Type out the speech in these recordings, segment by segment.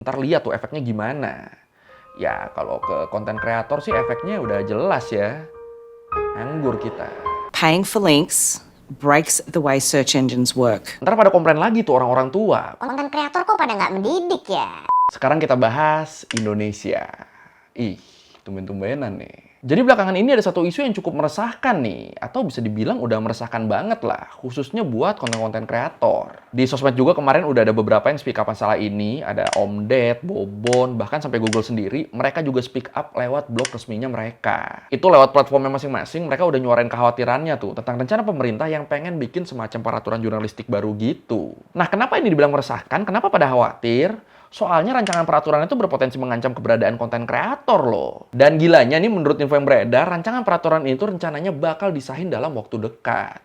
Ntar lihat tuh efeknya gimana. Ya kalau ke konten kreator sih efeknya udah jelas ya. Nganggur kita. Paying for links breaks the way search engines work. Ntar pada komplain lagi tuh orang-orang tua. Konten kreator kok pada nggak mendidik ya? Sekarang kita bahas Indonesia. Ih, tumben-tumbenan nih. Jadi belakangan ini ada satu isu yang cukup meresahkan nih. Atau bisa dibilang udah meresahkan banget lah. Khususnya buat konten-konten kreator. Di sosmed juga kemarin udah ada beberapa yang speak up masalah ini. Ada Om Ded, Bobon, bahkan sampai Google sendiri. Mereka juga speak up lewat blog resminya mereka. Itu lewat platformnya masing-masing. Mereka udah nyuarain kekhawatirannya tuh. Tentang rencana pemerintah yang pengen bikin semacam peraturan jurnalistik baru gitu. Nah, kenapa ini dibilang meresahkan? Kenapa pada khawatir? Soalnya rancangan peraturan itu berpotensi mengancam keberadaan konten kreator loh. Dan gilanya nih menurut info yang beredar, rancangan peraturan itu rencananya bakal disahin dalam waktu dekat.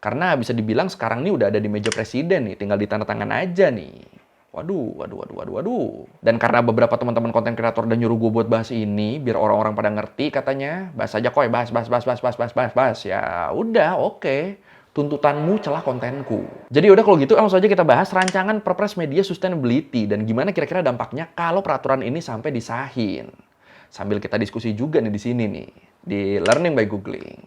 Karena bisa dibilang sekarang nih udah ada di meja presiden nih, tinggal ditandatangan aja nih. Waduh. Dan karena beberapa teman-teman konten kreator udah nyuruh gue buat bahas ini, biar orang-orang pada ngerti katanya, bahas aja kok ya, bahas. Ya udah, oke. Tuntutanmu celah kontenku. Jadi udah kalau gitu langsung aja kita bahas rancangan Perpres Media Sustainability dan gimana kira-kira dampaknya kalau peraturan ini sampai disahin. Sambil kita diskusi juga nih di sini nih, di Learning by Googling.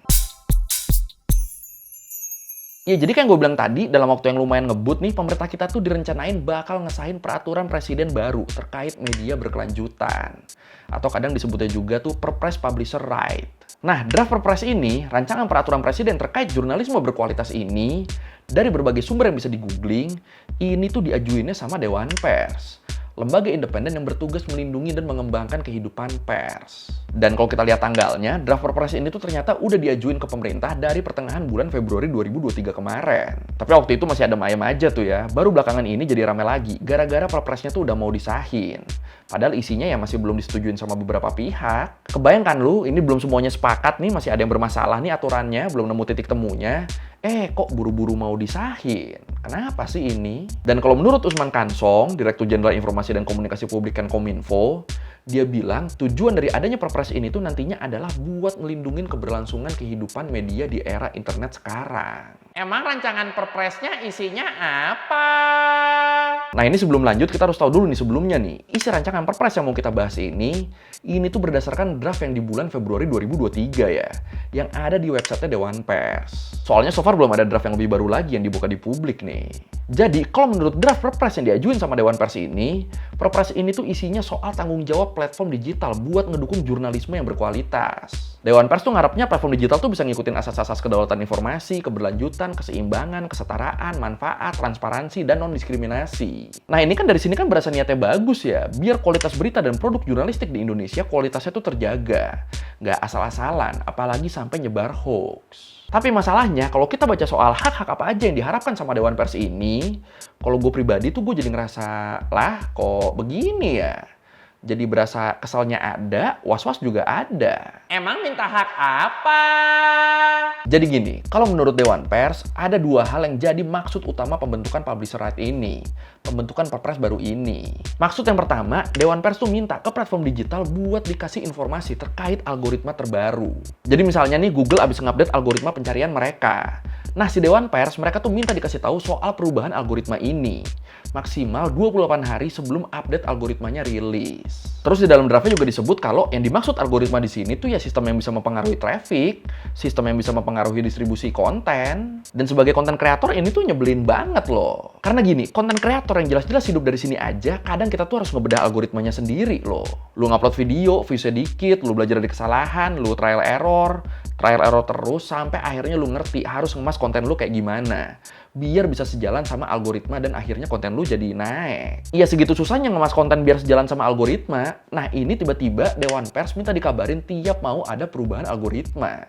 Ya jadi kan gue bilang tadi, dalam waktu yang lumayan ngebut nih, pemerintah kita tuh direncanain bakal ngesahin peraturan presiden baru terkait media berkelanjutan. Atau kadang disebutnya juga tuh Perpres Publisher Right. Nah, draft Perpres ini, rancangan peraturan presiden terkait jurnalisme berkualitas ini, dari berbagai sumber yang bisa di-googling, ini tuh diajuinnya sama Dewan Pers. Lembaga independen yang bertugas melindungi dan mengembangkan kehidupan pers. Dan kalau kita lihat tanggalnya, draft Perpres ini tuh ternyata udah diajuin ke pemerintah dari pertengahan bulan Februari 2023 kemarin. Tapi waktu itu masih ada ayam aja tuh ya. Baru belakangan ini jadi rame lagi, gara-gara Perpresnya tuh udah mau disahin. Padahal isinya ya masih belum disetujuin sama beberapa pihak. Kebayangkan lu, ini belum semuanya sepakat nih, masih ada yang bermasalah nih aturannya, belum nemu titik temunya. Kok buru-buru mau disahin? Kenapa sih ini? Dan kalau menurut Usman Kansong, Direktur Jenderal Informasi dan Komunikasi Publik Kominfo, dia bilang tujuan dari adanya Perpres ini tuh nantinya adalah buat ngelindungin keberlangsungan kehidupan media di era internet sekarang. Emang rancangan Perpresnya isinya apa? Nah ini sebelum lanjut kita harus tahu dulu nih sebelumnya nih, isi rancangan Perpres yang mau kita bahas ini tuh berdasarkan draft yang di bulan Februari 2023 ya, yang ada di website Dewan Pers. Soalnya so far belum ada draft yang lebih baru lagi yang dibuka di publik nih. Jadi kalau menurut draft Perpres yang diajuin sama Dewan Pers ini, Perpres ini tuh isinya soal tanggung jawab platform digital buat ngedukung jurnalisme yang berkualitas. Dewan Pers tuh ngarepnya platform digital tuh bisa ngikutin asas-asas kedaulatan informasi, keberlanjutan, keseimbangan, kesetaraan, manfaat, transparansi, dan non-diskriminasi. Nah ini kan dari sini kan berasa niatnya bagus ya, biar kualitas berita dan produk jurnalistik di Indonesia kualitasnya tuh terjaga. Nggak asal-asalan, apalagi sampai nyebar hoax. Tapi masalahnya, kalau kita baca soal hak-hak apa aja yang diharapkan sama Dewan Pers ini, kalau gue pribadi tuh gue jadi ngerasa, lah kok begini ya? Jadi berasa keselnya ada, was-was juga ada. Emang minta hak apa? Jadi gini, kalau menurut Dewan Pers, ada dua hal yang jadi maksud utama pembentukan Publisher Right ini. Pembentukan Perpres baru ini. Maksud yang pertama, Dewan Pers tuh minta ke platform digital buat dikasih informasi terkait algoritma terbaru. Jadi misalnya nih, Google abis ngupdate algoritma pencarian mereka. Nah, si Dewan Pers, mereka tuh minta dikasih tahu soal perubahan algoritma ini. Maksimal 28 hari sebelum update algoritmanya rilis. Terus di dalam draftnya juga disebut kalau yang dimaksud algoritma di sini tuh ya sistem yang bisa mempengaruhi traffic, sistem yang bisa mempengaruhi distribusi konten. Dan sebagai konten kreator ini tuh nyebelin banget loh. Karena gini, konten kreator yang jelas-jelas hidup dari sini aja, kadang kita tuh harus ngebedah algoritmanya sendiri loh. Lu ngupload video, viewsnya dikit, lu belajar dari kesalahan, lu trial error terus sampai akhirnya lu ngerti harus ngemas konten lu kayak gimana. Biar bisa sejalan sama algoritma dan akhirnya konten lu jadi naik. Iya segitu susahnya ngemas konten biar sejalan sama algoritma. Nah ini tiba-tiba Dewan Pers minta dikabarin tiap mau ada perubahan algoritma.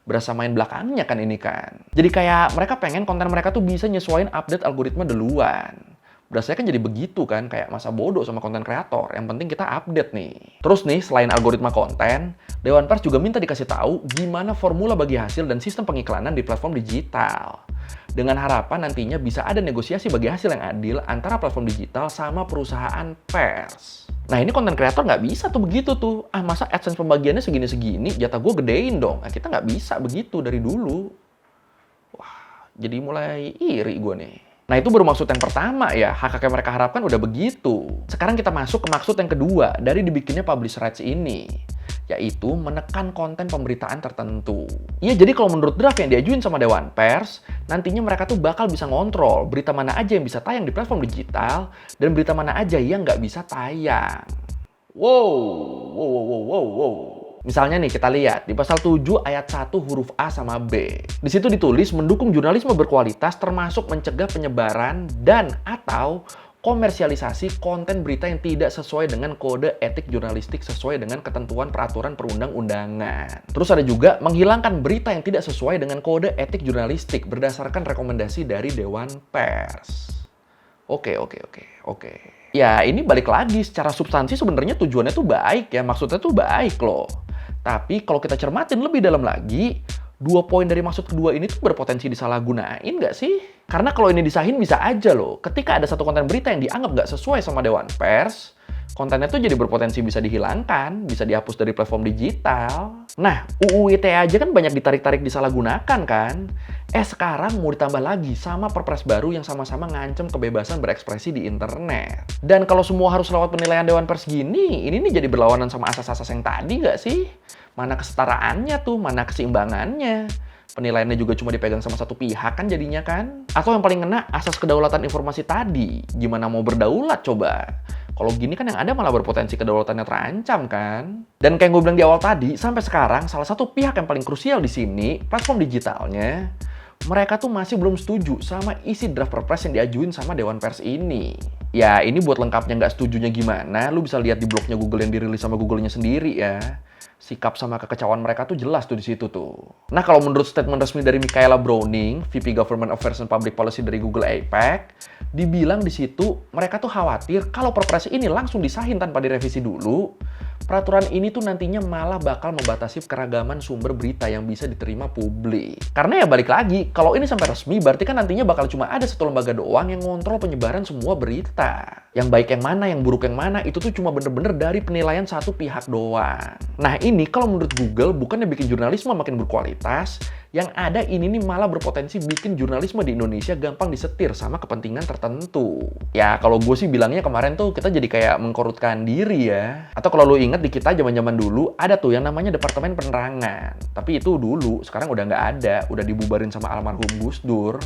Berasa main belakangnya kan ini kan. Jadi kayak mereka pengen konten mereka tuh bisa nyesuaiin update algoritma duluan. Berasanya kan jadi begitu kan, kayak masa bodoh sama konten kreator. Yang penting kita update nih. Terus nih, selain algoritma konten, Dewan Pers juga minta dikasih tahu gimana formula bagi hasil dan sistem pengiklanan di platform digital. Dengan harapan nantinya bisa ada negosiasi bagi hasil yang adil antara platform digital sama perusahaan pers. Nah ini konten kreator nggak bisa tuh begitu tuh. Masa AdSense pembagiannya segini-segini, jatah gue gedein dong. Nah, kita nggak bisa begitu dari dulu. Wah, jadi mulai iri gue nih. Nah, itu baru maksud yang pertama ya, hak-hak yang mereka harapkan udah begitu. Sekarang kita masuk ke maksud yang kedua dari dibikinnya publish rights ini, yaitu menekan konten pemberitaan tertentu. Iya, jadi kalau menurut draft yang diajuin sama Dewan Pers, nantinya mereka tuh bakal bisa ngontrol berita mana aja yang bisa tayang di platform digital, dan berita mana aja yang nggak bisa tayang. Wow. Misalnya nih kita lihat di pasal 7 ayat 1 huruf A sama B. Di situ ditulis mendukung jurnalisme berkualitas termasuk mencegah penyebaran dan atau komersialisasi konten berita yang tidak sesuai dengan kode etik jurnalistik sesuai dengan ketentuan peraturan perundang-undangan. Terus ada juga menghilangkan berita yang tidak sesuai dengan kode etik jurnalistik berdasarkan rekomendasi dari Dewan Pers. Oke. Ya, ini balik lagi secara substansi sebenarnya tujuannya tuh baik ya, maksudnya tuh baik loh. Tapi kalau kita cermatin lebih dalam lagi, 2 poin dari maksud kedua ini tuh berpotensi disalahgunain nggak sih? Karena kalau ini disahin bisa aja loh, ketika ada satu konten berita yang dianggap nggak sesuai sama Dewan Pers, kontennya tuh jadi berpotensi bisa dihilangkan, bisa dihapus dari platform digital. Nah, UU ITE aja kan banyak ditarik-tarik disalahgunakan kan? Sekarang mau ditambah lagi sama perpres baru yang sama-sama ngancem kebebasan berekspresi di internet. Dan kalau semua harus lewat penilaian Dewan Pers gini, ini nih jadi berlawanan sama asas-asas yang tadi nggak sih? Mana kesetaraannya tuh, mana keseimbangannya? Penilaiannya juga cuma dipegang sama satu pihak kan jadinya kan? Atau yang paling kena asas kedaulatan informasi tadi, gimana mau berdaulat coba? Kalau gini kan yang ada malah berpotensi kedaulatannya terancam kan? Dan kayak gue bilang di awal tadi, sampai sekarang salah satu pihak yang paling krusial di sini, platform digitalnya, mereka tuh masih belum setuju sama isi draft perpres yang diajuin sama Dewan Pers ini. Ya, ini buat lengkapnya nggak setujunya gimana, lu bisa lihat di blognya Google yang dirilis sama Google-nya sendiri ya. Sikap sama kekecauan mereka tuh jelas tuh di situ tuh. Nah, kalau menurut statement resmi dari Michaela Browning, VP Government Affairs and Public Policy dari Google APAC, dibilang di situ mereka tuh khawatir kalau perpres ini langsung disahin tanpa direvisi dulu, peraturan ini tuh nantinya malah bakal membatasi keragaman sumber berita yang bisa diterima publik. Karena ya balik lagi, kalau ini sampai resmi berarti kan nantinya bakal cuma ada satu lembaga doang yang ngontrol penyebaran semua berita. Yang baik yang mana, yang buruk yang mana, itu tuh cuma bener-bener dari penilaian satu pihak doang. Nah ini kalau menurut Google bukannya bikin jurnalisme makin berkualitas, yang ada ini nih malah berpotensi bikin jurnalisme di Indonesia gampang disetir sama kepentingan tertentu. Ya kalau gue sih bilangnya kemarin tuh kita jadi kayak mengkorutkan diri ya. Atau kalau lu inget di kita zaman-zaman dulu ada tuh yang namanya Departemen Penerangan. Tapi itu dulu, sekarang udah nggak ada, udah dibubarin sama almarhum Gus Dur.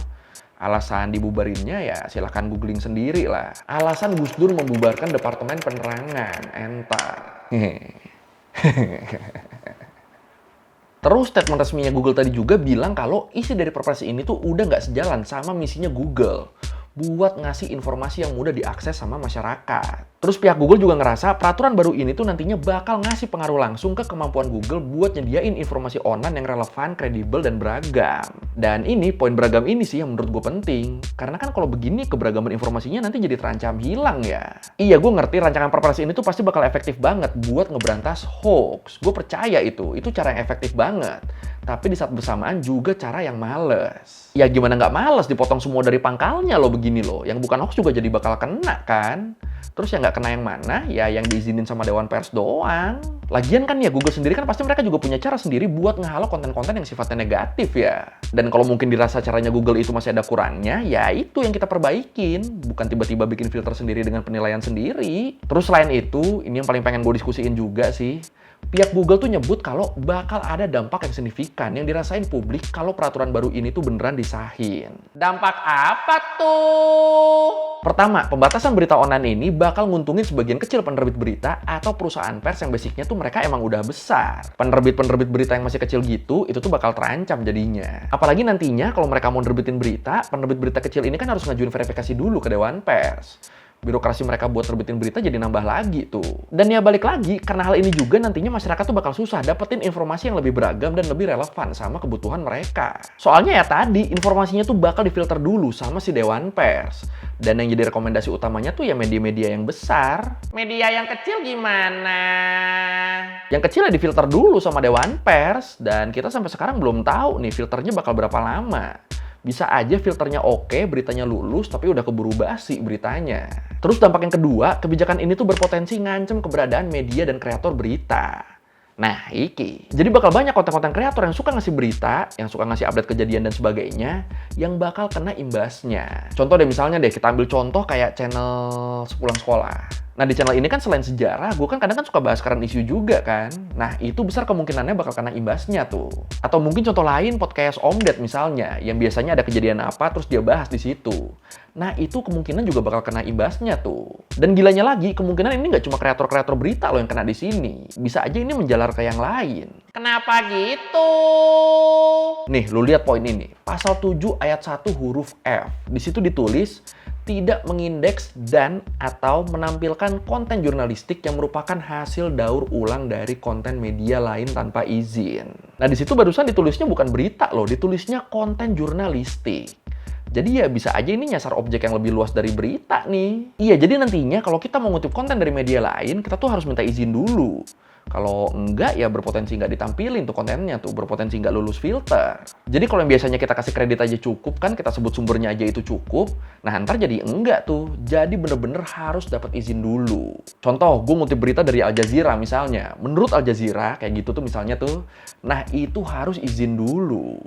Alasan dibubarinnya ya silahkan googling sendiri lah. Alasan Gus Dur membubarkan Departemen Penerangan, entar. Terus statement resminya Google tadi juga bilang kalau isi dari perpres ini tuh udah nggak sejalan sama misinya Google buat ngasih informasi yang mudah diakses sama masyarakat. Terus pihak Google juga ngerasa peraturan baru ini tuh nantinya bakal ngasih pengaruh langsung ke kemampuan Google buat nyediain informasi online yang relevan, kredibel, dan beragam. Dan ini, poin beragam ini sih yang menurut gue penting. Karena kan kalau begini keberagaman informasinya nanti jadi terancam hilang ya. Iya, gue ngerti rancangan perpres ini tuh pasti bakal efektif banget buat ngeberantas hoax. Gue percaya itu cara yang efektif banget. Tapi di saat bersamaan juga cara yang males. Ya gimana nggak males dipotong semua dari pangkalnya loh begini loh. Yang bukan hoax juga jadi bakal kena kan. Terus yang nggak kena yang mana? Ya yang diizinin sama Dewan Pers doang. Lagian kan ya Google sendiri kan pasti mereka juga punya cara sendiri buat ngehalau konten-konten yang sifatnya negatif ya. Dan kalau mungkin dirasa caranya Google itu masih ada kurangnya, ya itu yang kita perbaikin. Bukan tiba-tiba bikin filter sendiri dengan penilaian sendiri. Terus selain itu, ini yang paling pengen gue diskusiin juga sih. Pihak Google tuh nyebut kalau bakal ada dampak yang signifikan yang dirasain publik kalau peraturan baru ini tuh beneran disahin. Dampak apa tuh? Pertama, pembatasan berita online ini bakal nguntungin sebagian kecil penerbit berita atau perusahaan pers yang basicnya tuh mereka emang udah besar. Penerbit-penerbit berita yang masih kecil gitu, itu tuh bakal terancam jadinya. Apalagi nantinya kalau mereka mau nerbitin berita, penerbit berita kecil ini kan harus ngajuin verifikasi dulu ke Dewan Pers. Birokrasi mereka buat terbitin berita jadi nambah lagi tuh. Dan ya balik lagi, karena hal ini juga nantinya masyarakat tuh bakal susah dapetin informasi yang lebih beragam dan lebih relevan sama kebutuhan mereka. Soalnya ya tadi, informasinya tuh bakal difilter dulu sama si Dewan Pers. Dan yang jadi rekomendasi utamanya tuh ya media-media yang besar. Media yang kecil gimana? Yang kecil ya difilter dulu sama Dewan Pers. Dan kita sampai sekarang belum tahu nih filternya bakal berapa lama. Bisa aja filternya oke, beritanya lulus, tapi udah keburu basi beritanya. Terus dampak yang kedua, kebijakan ini tuh berpotensi ngancem keberadaan media dan kreator berita. Nah, iki. Jadi bakal banyak konten-konten kreator yang suka ngasih berita, yang suka ngasih update kejadian dan sebagainya, yang bakal kena imbasnya. Contoh deh, misalnya deh, kita ambil contoh kayak channel Sepulang Sekolah. Nah, di channel ini kan selain sejarah, gue kan kadang kan suka bahas current issue juga kan. Nah, itu besar kemungkinannya bakal kena imbasnya tuh. Atau mungkin contoh lain podcast Om Ded misalnya, yang biasanya ada kejadian apa, terus dia bahas di situ. Nah, itu kemungkinan juga bakal kena imbasnya tuh. Dan gilanya lagi, kemungkinan ini nggak cuma kreator-kreator berita loh yang kena di sini. Bisa aja ini menjalar ke yang lain. Kenapa gitu? Nih, lu lihat poin ini. Pasal 7 ayat 1 huruf F. Di situ ditulis, tidak mengindeks dan atau menampilkan konten jurnalistik yang merupakan hasil daur ulang dari konten media lain tanpa izin. Nah, di situ barusan ditulisnya bukan berita loh, ditulisnya konten jurnalistik. Jadi ya bisa aja ini nyasar objek yang lebih luas dari berita nih. Iya, jadi nantinya kalau kita mau ngutip konten dari media lain, kita tuh harus minta izin dulu. Kalau enggak, ya berpotensi nggak ditampilin tuh kontennya tuh, berpotensi nggak lulus filter. Jadi kalau yang biasanya kita kasih kredit aja cukup kan, kita sebut sumbernya aja itu cukup, nah ntar jadi enggak tuh. Jadi bener-bener harus dapat izin dulu. Contoh, gue ngutip berita dari Al Jazeera misalnya. Menurut Al Jazeera, kayak gitu tuh misalnya tuh, nah itu harus izin dulu.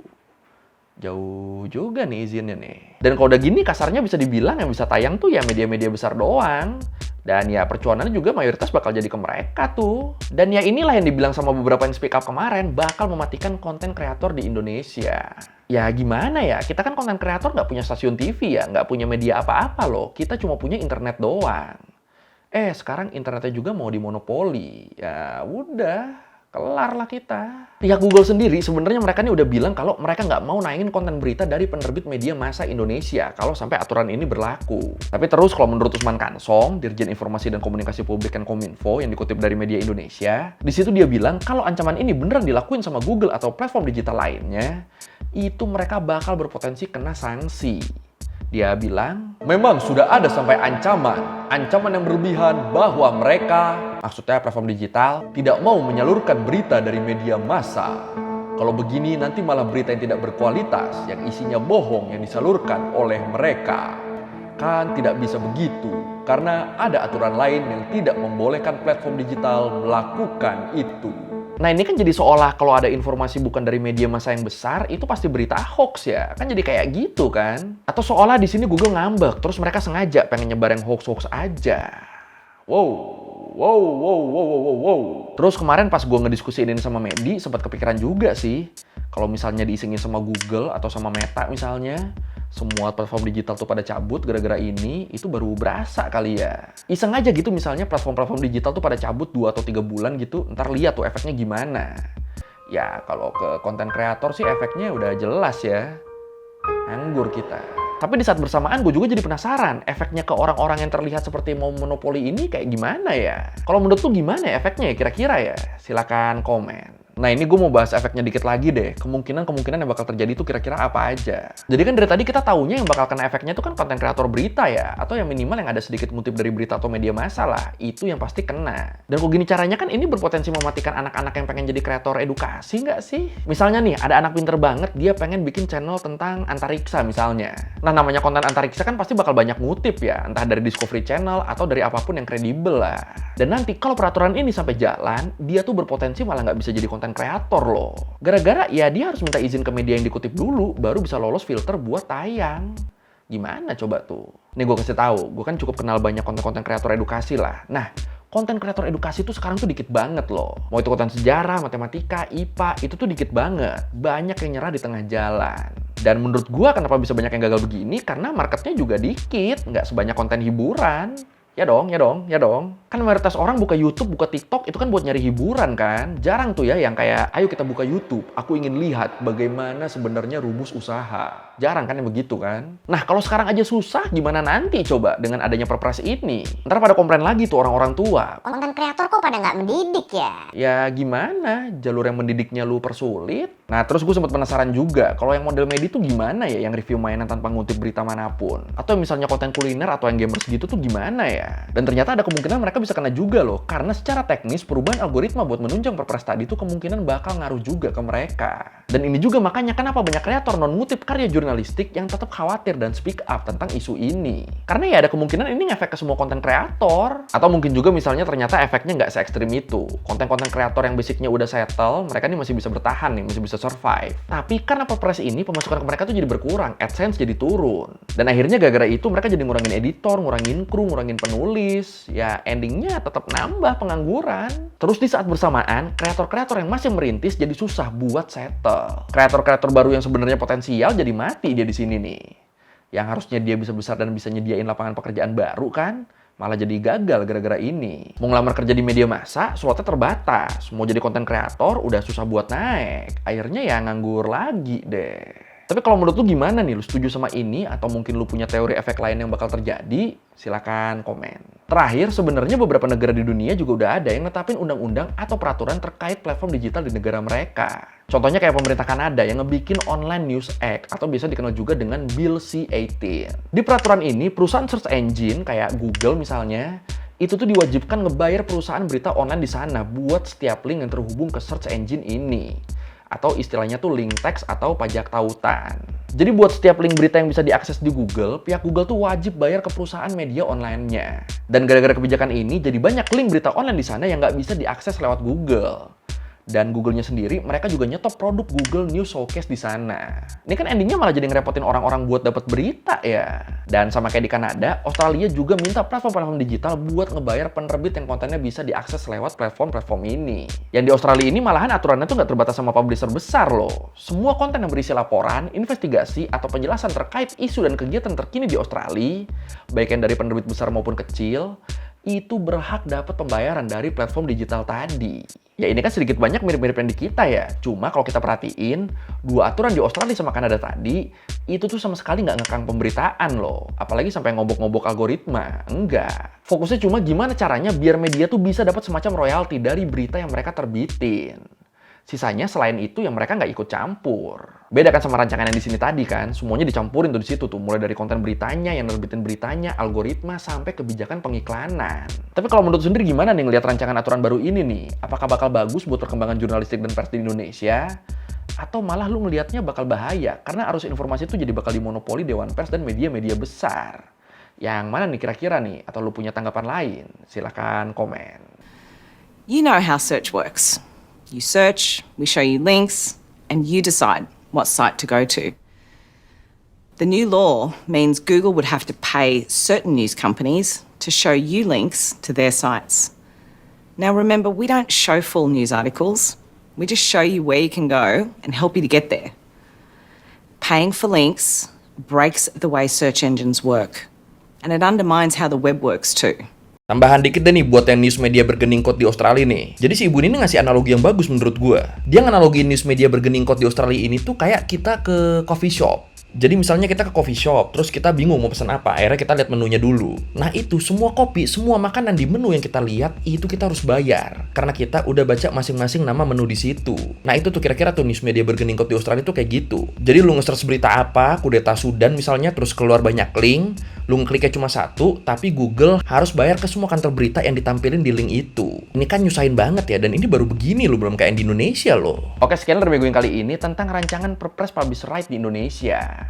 Jauh juga nih izinnya nih. Dan kalau udah gini kasarnya bisa dibilang yang bisa tayang tuh ya media-media besar doang. Dan ya percuanannya juga mayoritas bakal jadi ke mereka tuh. Dan ya inilah yang dibilang sama beberapa yang speak up kemarin, bakal mematikan konten kreator di Indonesia. Ya gimana ya, kita kan konten kreator nggak punya stasiun TV ya, nggak punya media apa-apa loh. Kita cuma punya internet doang. Sekarang internetnya juga mau dimonopoli. Ya udah. Kelar lah kita. Pihak Google sendiri sebenarnya mereka nih udah bilang kalau mereka nggak mau naikin konten berita dari penerbit media massa Indonesia kalau sampai aturan ini berlaku. Tapi terus kalau menurut Usman Kansong, Dirjen Informasi dan Komunikasi Publik Kominfo yang dikutip dari media Indonesia, di situ dia bilang kalau ancaman ini beneran dilakuin sama Google atau platform digital lainnya, itu mereka bakal berpotensi kena sanksi. Dia bilang, memang sudah ada sampai ancaman yang berlebihan bahwa mereka, maksudnya platform digital, tidak mau menyalurkan berita dari media massa. Kalau begini nanti malah berita yang tidak berkualitas, yang isinya bohong yang disalurkan oleh mereka. Kan tidak bisa begitu, karena ada aturan lain yang tidak membolehkan platform digital melakukan itu. Nah ini kan jadi seolah kalau ada informasi bukan dari media massa yang besar, itu pasti berita hoax ya. Kan jadi kayak gitu kan. Atau seolah di sini Google ngambek, terus mereka sengaja pengen nyebar yang hoax-hoax aja. Wow. Terus kemarin pas gue ngediskusiin ini sama Medi, sempat kepikiran juga sih. Kalau misalnya diisengin sama Google atau sama Meta misalnya, semua platform digital tuh pada cabut gara-gara ini, itu baru berasa kali ya. Iseng aja gitu misalnya platform-platform digital tuh pada cabut 2 atau 3 bulan gitu, ntar lihat tuh efeknya gimana. Ya kalau ke konten kreator sih efeknya udah jelas ya. Nganggur kita. Tapi di saat bersamaan gue juga jadi penasaran, efeknya ke orang-orang yang terlihat seperti mau monopoli ini kayak gimana ya? Kalau menurut lu gimana ya efeknya ya kira-kira ya? Silakan komen. Nah ini gue mau bahas efeknya dikit lagi deh. Kemungkinan yang bakal terjadi itu kira-kira apa aja. Jadi kan dari tadi kita taunya yang bakal kena efeknya itu kan konten kreator berita ya. Atau yang minimal yang ada sedikit ngutip dari berita atau media massa lah. Itu yang pasti kena. Dan kok gini caranya kan ini berpotensi mematikan anak-anak yang pengen jadi kreator edukasi nggak sih? Misalnya nih ada anak pinter banget dia pengen bikin channel tentang antariksa misalnya. Nah namanya konten antariksa kan pasti bakal banyak ngutip ya. Entah dari Discovery Channel atau dari apapun yang kredibel lah. Dan nanti kalau peraturan ini sampai jalan, dia tuh berpotensi malah nggak bisa jadi konten kreator loh. Gara-gara ya dia harus minta izin ke media yang dikutip dulu, baru bisa lolos filter buat tayang. Gimana coba tuh? Nih gue kasih tahu, gue kan cukup kenal banyak konten-konten kreator edukasi lah. Nah, konten kreator edukasi tuh sekarang tuh dikit banget loh. Mau itu konten sejarah, matematika, IPA, itu tuh dikit banget. Banyak yang nyerah di tengah jalan. Dan menurut gue kenapa bisa banyak yang gagal begini? Karena marketnya juga dikit, nggak sebanyak konten hiburan. Ya dong. Kan mayoritas orang buka YouTube, buka TikTok itu kan buat nyari hiburan kan. Jarang tuh ya yang kayak, ayo kita buka YouTube, aku ingin lihat bagaimana sebenarnya rumus usaha. Jarang kan yang begitu kan. Nah kalau sekarang aja susah, gimana nanti coba dengan adanya perpres ini? Ntar pada komplain lagi tuh orang-orang tua. Konten kreator kok pada nggak mendidik ya? Ya gimana, jalur yang mendidiknya lu persulit. Nah, terus gue sempat penasaran juga, kalau yang model Medi tuh gimana ya yang review mainan tanpa ngutip berita manapun? Atau misalnya konten kuliner atau yang gamers gitu tuh gimana ya? Dan ternyata ada kemungkinan mereka bisa kena juga loh, karena secara teknis perubahan algoritma buat menunjang perpres tadi tuh kemungkinan bakal ngaruh juga ke mereka. Dan ini juga makanya kenapa banyak kreator non-ngutip karya jurnalistik yang tetap khawatir dan speak up tentang isu ini. Karena ya ada kemungkinan ini ngefek ke semua konten kreator. Atau mungkin juga misalnya ternyata efeknya nggak se-ekstrim itu. Konten-konten kreator yang basicnya udah settle, mereka nih masih bisa bertahan nih, masih bisa survive. Tapi karena perpres ini pemasukan ke mereka tuh jadi berkurang, AdSense jadi turun. Dan akhirnya gara-gara itu mereka jadi ngurangin editor, ngurangin kru, ngurangin penulis. Ya endingnya tetap nambah pengangguran. Terus di saat bersamaan, kreator-kreator yang masih merintis jadi susah buat settle. Kreator-kreator baru yang sebenarnya potensial jadi mati dia di sini nih. Yang harusnya dia bisa besar dan bisa nyediain lapangan pekerjaan baru kan, malah jadi gagal gara-gara ini. Mau ngelamar kerja di media massa, slotnya terbatas. Mau jadi konten kreator, udah susah buat naik. Akhirnya ya nganggur lagi deh. Tapi kalau menurut lu gimana nih? Lu setuju sama ini? Atau mungkin lu punya teori efek lain yang bakal terjadi? Silakan komen. Terakhir, sebenarnya beberapa negara di dunia juga udah ada yang netapin undang-undang atau peraturan terkait platform digital di negara mereka. Contohnya kayak pemerintah Kanada yang ngebikin Online News Act atau biasa dikenal juga dengan Bill C-18. Di peraturan ini, perusahaan search engine kayak Google misalnya, itu tuh diwajibkan ngebayar perusahaan berita online di sana buat setiap link yang terhubung ke search engine ini. Atau istilahnya tuh link text atau pajak tautan. Jadi buat setiap link berita yang bisa diakses di Google, pihak Google tuh wajib bayar ke perusahaan media online-nya. Dan gara-gara kebijakan ini, jadi banyak link berita online di sana yang nggak bisa diakses lewat Google. Dan Google-nya sendiri, mereka juga nyetop produk Google News Showcase di sana. Ini kan endingnya malah jadi ngerepotin orang-orang buat dapat berita ya. Dan sama kayak di Kanada, Australia juga minta platform-platform digital buat ngebayar penerbit yang kontennya bisa diakses lewat platform-platform ini. Yang di Australia ini malahan aturannya tuh nggak terbatas sama publisher besar loh. Semua konten yang berisi laporan, investigasi, atau penjelasan terkait isu dan kegiatan terkini di Australia, baik yang dari penerbit besar maupun kecil, itu berhak dapat pembayaran dari platform digital tadi. Ya ini kan sedikit banyak mirip-mirip yang di kita ya. Cuma kalau kita perhatiin, dua aturan di Australia sama Kanada tadi, itu tuh sama sekali nggak ngekang pemberitaan loh. Apalagi sampai ngobok-ngobok algoritma. Enggak. Fokusnya cuma gimana caranya biar media tuh bisa dapat semacam royalti dari berita yang mereka terbitin. Sisanya selain itu yang mereka nggak ikut campur. Beda kan sama rancangan yang di sini tadi kan, semuanya dicampurin tuh di situ tuh, mulai dari konten beritanya, yang nerbitin beritanya, algoritma, sampai kebijakan pengiklanan. Tapi kalau menurut sendiri gimana nih ngelihat rancangan aturan baru ini nih? Apakah bakal bagus buat perkembangan jurnalistik dan pers di Indonesia? Atau malah lu ngelihatnya bakal bahaya karena arus informasi itu jadi bakal dimonopoli Dewan Pers dan media-media besar? Yang mana nih kira-kira nih? Atau lu punya tanggapan lain? Silakan komen. You know how search works. You search, we show you links, and you decide what site to go to. The new law means Google would have to pay certain news companies to show you links to their sites. Now remember, we don't show full news articles. We just show you where you can go and help you to get there. Paying for links breaks the way search engines work, and it undermines how the web works too. Tambahan dikit deh nih buat yang news media bergeningkot di Australia nih. Jadi si ibu ini ngasih analogi yang bagus menurut gue. Dia nganalogiin news media bergeningkot di Australia ini tuh kayak kita ke coffee shop. Jadi misalnya kita ke coffee shop, terus kita bingung mau pesan apa, akhirnya kita lihat menunya dulu. Nah itu semua kopi, semua makanan di menu yang kita lihat, itu kita harus bayar. Karena kita udah baca masing-masing nama menu di situ. Nah itu tuh kira-kira tuh news media bergeningkot di Australia tuh kayak gitu. Jadi lu nge-search berita apa, kudeta Sudan misalnya, terus keluar banyak link, lu ngekliknya cuma satu, tapi Google harus bayar ke semua kantor berita yang ditampilin di link itu. Ini kan nyusahin banget ya, dan ini baru begini loh, belum kayak di Indonesia loh. Oke, sekian dari minggu yang kali ini tentang rancangan Perpres Publisher Right di Indonesia.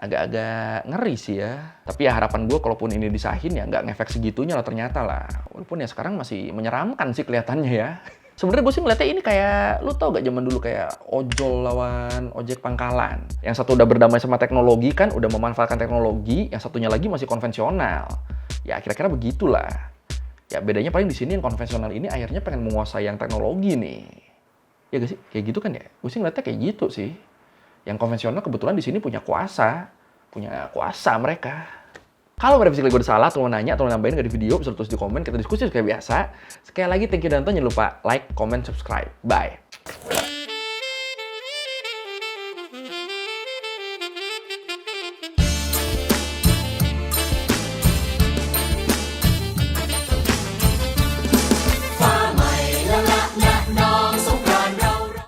Agak-agak ngeri sih ya. Tapi ya harapan gue kalaupun ini disahin ya nggak ngefek segitunya lah ternyata lah. Walaupun ya sekarang masih menyeramkan sih kelihatannya ya. Sebenarnya gue sih ngeliatnya ini kayak, lu tau gak zaman dulu kayak ojol lawan ojek pangkalan. Yang satu udah berdamai sama teknologi kan, udah memanfaatkan teknologi, yang satunya lagi masih konvensional. Ya kira-kira begitulah. Ya bedanya paling di sini yang konvensional ini akhirnya pengen menguasai yang teknologi nih. Ya gak sih? Kayak gitu kan ya? Gue sih ngeliatnya kayak gitu sih. Yang konvensional kebetulan di sini punya kuasa mereka. Kalau pada basically gue udah salah, atau mau nanya, atau mau nambahin gak di video, bisa tulis di komen, kita diskusi kayak biasa. Sekali lagi, thank you dan jangan lupa like, comment, subscribe. Bye.